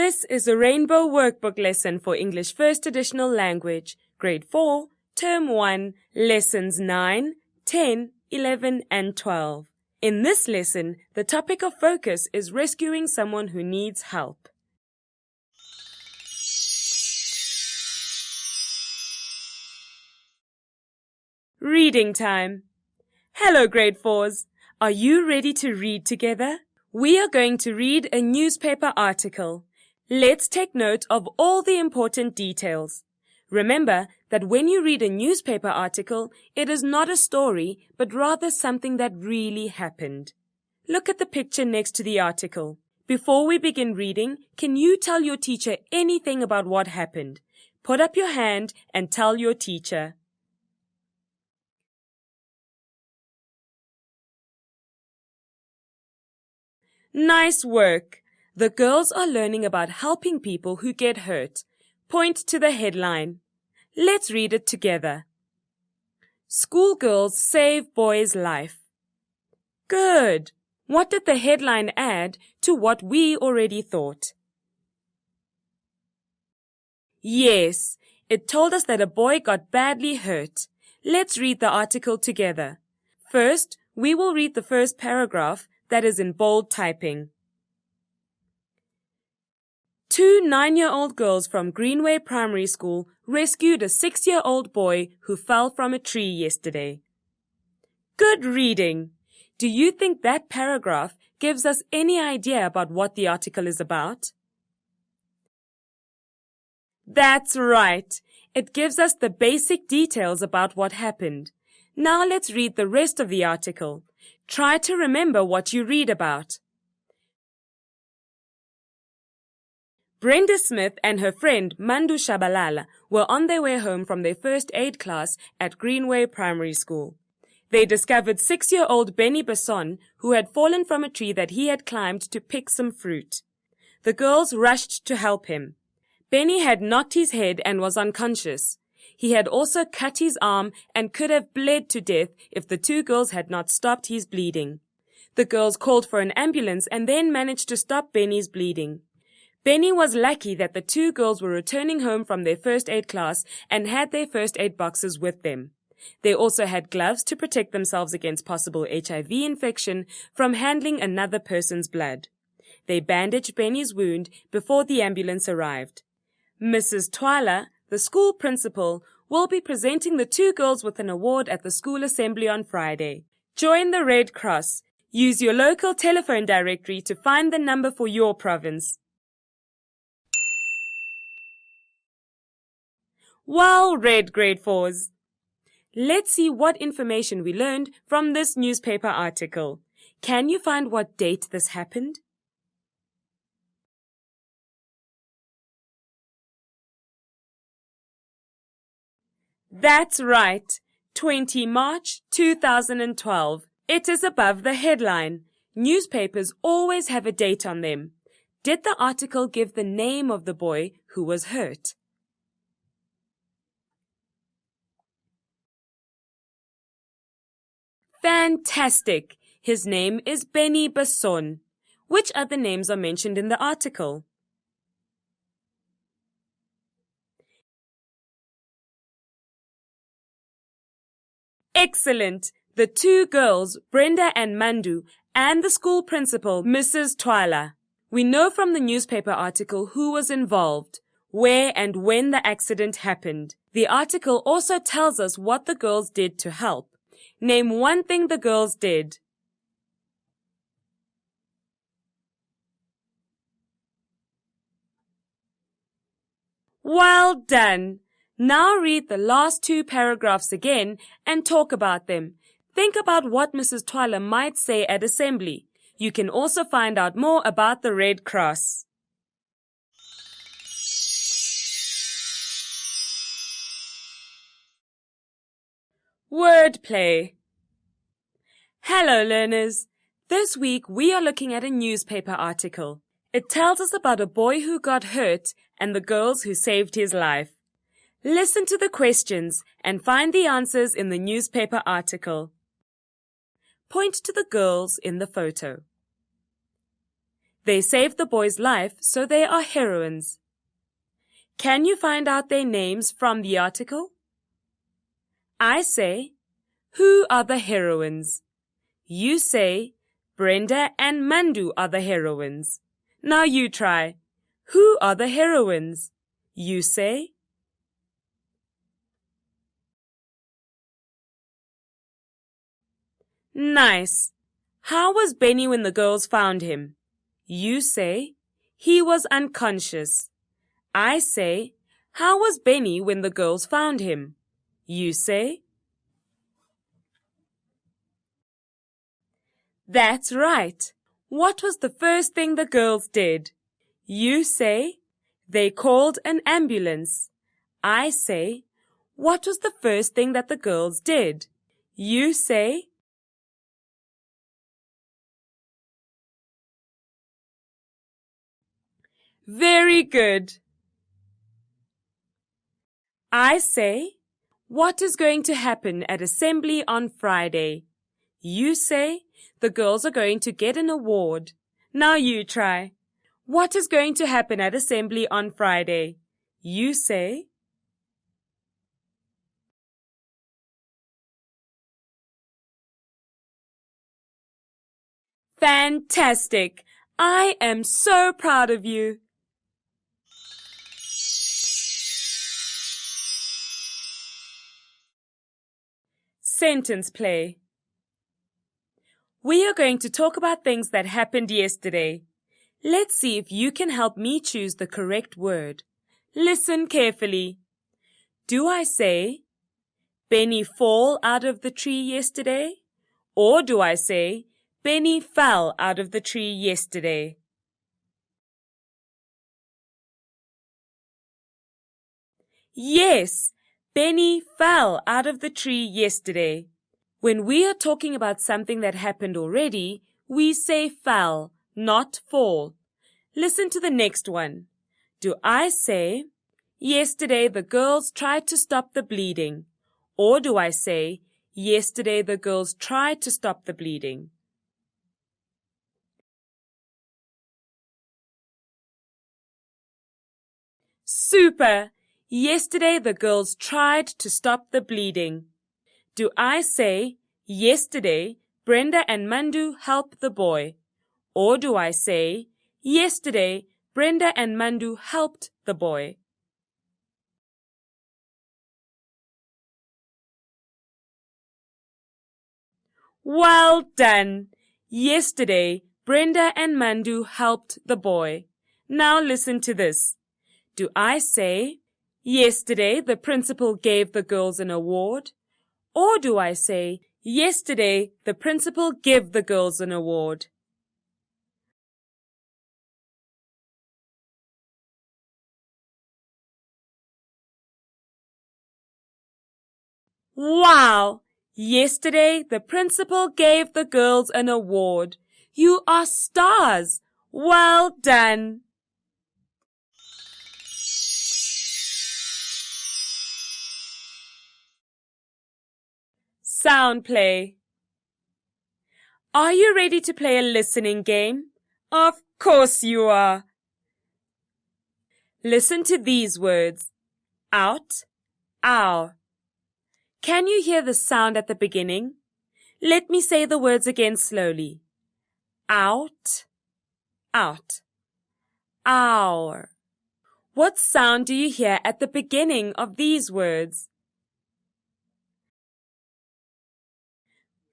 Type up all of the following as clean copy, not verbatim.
This is a Rainbow Workbook lesson for English First Additional Language, Grade 4, Term 1, Lessons 9, 10, 11, and 12. In this lesson, the topic of focus is rescuing someone who needs help. Reading time. Hello, Grade 4s. Are you ready to read together? We are going to read a newspaper article. Let's take note of all the important details. Remember that when you read a newspaper article, it is not a story, but rather something that really happened. Look at the picture next to the article. Before we begin reading, can you tell your teacher anything about what happened? Put up your hand and tell your teacher. Nice work! The girls are learning about helping people who get hurt. Point to the headline. Let's read it together. Schoolgirls save boy's life. Good! What did the headline add to what we already thought? Yes, it told us that a boy got badly hurt. Let's read the article together. First, we will read the first paragraph that is in bold typing. 2 9-year-old girls from Greenway Primary School rescued a 6-year-old boy who fell from a tree yesterday. Good reading! Do you think that paragraph gives us any idea about what the article is about? That's right! It gives us the basic details about what happened. Now let's read the rest of the article. Try to remember what you read about. Brenda Smith and her friend Mandu Shabalala were on their way home from their first aid class at Greenway Primary School. They discovered 6-year-old Benny Basson, who had fallen from a tree that he had climbed to pick some fruit. The girls rushed to help him. Benny had knocked his head and was unconscious. He had also cut his arm and could have bled to death if the 2 girls had not stopped his bleeding. The girls called for an ambulance and then managed to stop Benny's bleeding. Benny was lucky that the 2 girls were returning home from their first aid class and had their first aid boxes with them. They also had gloves to protect themselves against possible HIV infection from handling another person's blood. They bandaged Benny's wound before the ambulance arrived. Mrs. Twyla, the school principal, will be presenting the 2 girls with an award at the school assembly on Friday. Join the Red Cross. Use your local telephone directory to find the number for your province. Well read, Grade 4s. Let's see what information we learned from this newspaper article. Can you find what date this happened? That's right, 20 March 2012. It is above the headline. Newspapers always have a date on them. Did the article give the name of the boy who was hurt? Fantastic! His name is Benny Basson. Which other names are mentioned in the article? Excellent! The 2 girls, Brenda and Mandu, and the school principal, Mrs. Twyla. We know from the newspaper article who was involved, where and when the accident happened. The article also tells us what the girls did to help. Name one thing the girls did. Well done! Now read the last 2 paragraphs again and talk about them. Think about what Mrs. Twyla might say at assembly. You can also find out more about the Red Cross. Wordplay. Hello, learners. This week we are looking at a newspaper article. It tells us about a boy who got hurt and the girls who saved his life. Listen to the questions and find the answers in the newspaper article. Point to the girls in the photo. They saved the boy's life, so they are heroines. Can you find out their names from the article? I say, who are the heroines? You say, Brenda and Mandu are the heroines. Now you try. Who are the heroines? You say. Nice. How was Benny when the girls found him? You say, he was unconscious. I say, how was Benny when the girls found him? You say. That's right. What was the first thing the girls did? You say, they called an ambulance. I say, what was the first thing that the girls did? You say. Very good. I say, what is going to happen at assembly on Friday? You say, the girls are going to get an award. Now you try. What is going to happen at assembly on Friday? You say. Fantastic! I am so proud of you. Sentence play. We are going to talk about things that happened yesterday. Let's see if you can help me choose the correct word. Listen carefully. Do I say, Benny fall out of the tree yesterday? Or do I say, Benny fell out of the tree yesterday? Yes, Benny fell out of the tree yesterday. When we are talking about something that happened already, we say fell, not fall. Listen to the next one. Do I say, yesterday the girls tried to stop the bleeding? Or do I say, yesterday the girls tried to stop the bleeding? Super! Yesterday the girls tried to stop the bleeding. Do I say, yesterday Brenda and Mandu helped the boy? Or do I say, yesterday Brenda and Mandu helped the boy? Well done! Yesterday Brenda and Mandu helped the boy. Now listen to this. Do I say, yesterday the principal gave the girls an award? Or do I say, yesterday the principal gave the girls an award? Wow! Yesterday the principal gave the girls an award. You are stars! Well done! Sound play. Are you ready to play a listening game? Of course you are. Listen to these words. Out, ow. Can you hear the sound at the beginning? Let me say the words again slowly. Out, out. Hour. What sound do you hear at the beginning of these words?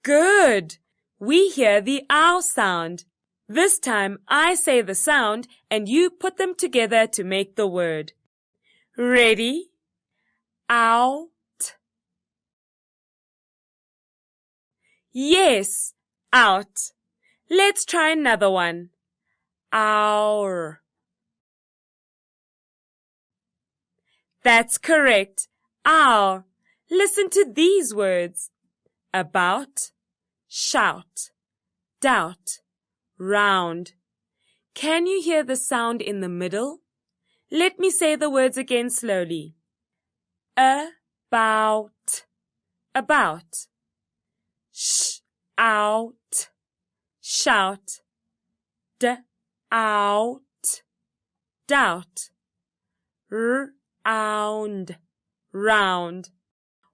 Good! We hear the ow sound. This time I say the sound and you put them together to make the word. Ready? Out. Yes, out. Let's try another one. Hour. That's correct. Hour. Listen to these words. About, shout, doubt, round. Can you hear the sound in the middle? Let me say the words again slowly. About, about. Out, shout, out, doubt. Round, round.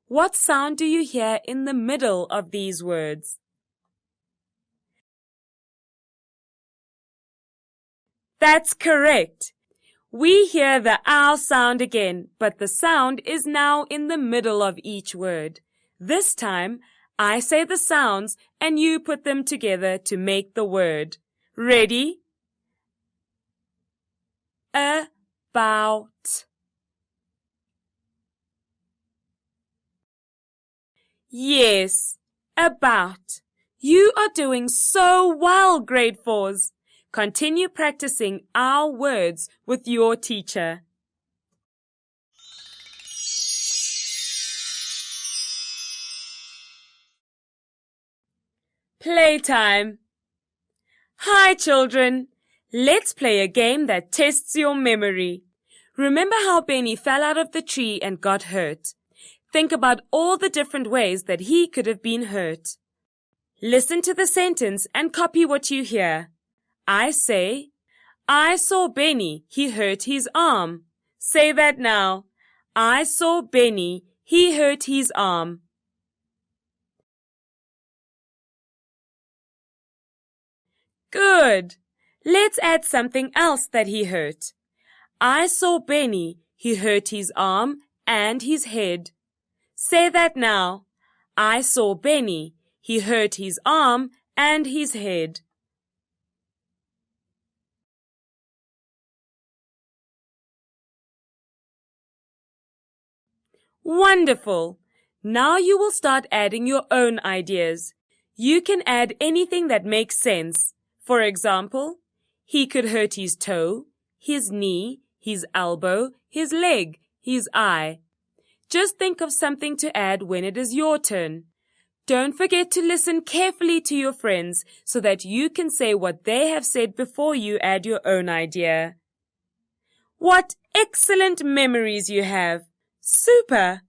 What sound do you hear in the middle of these words? That's correct. We hear the ow sound again, but the sound is now in the middle of each word. This time, I say the sounds and you put them together to make the word. Ready? About. Yes, about. You are doing so well, grade 4s. Continue practicing our words with your teacher. Playtime. Hi, children. Let's play a game that tests your memory. Remember how Benny fell out of the tree and got hurt? Think about all the different ways that he could have been hurt. Listen to the sentence and copy what you hear. I say, I saw Benny, he hurt his arm. Say that now. I saw Benny, he hurt his arm. Good. Let's add something else that he hurt. I saw Benny, he hurt his arm and his head. Say that now. I saw Benny, he hurt his arm and his head. Wonderful! Now you will start adding your own ideas. You can add anything that makes sense. For example, he could hurt his toe, his knee, his elbow, his leg, his eye. Just think of something to add when it is your turn. Don't forget to listen carefully to your friends so that you can say what they have said before you add your own idea. What excellent memories you have! Super!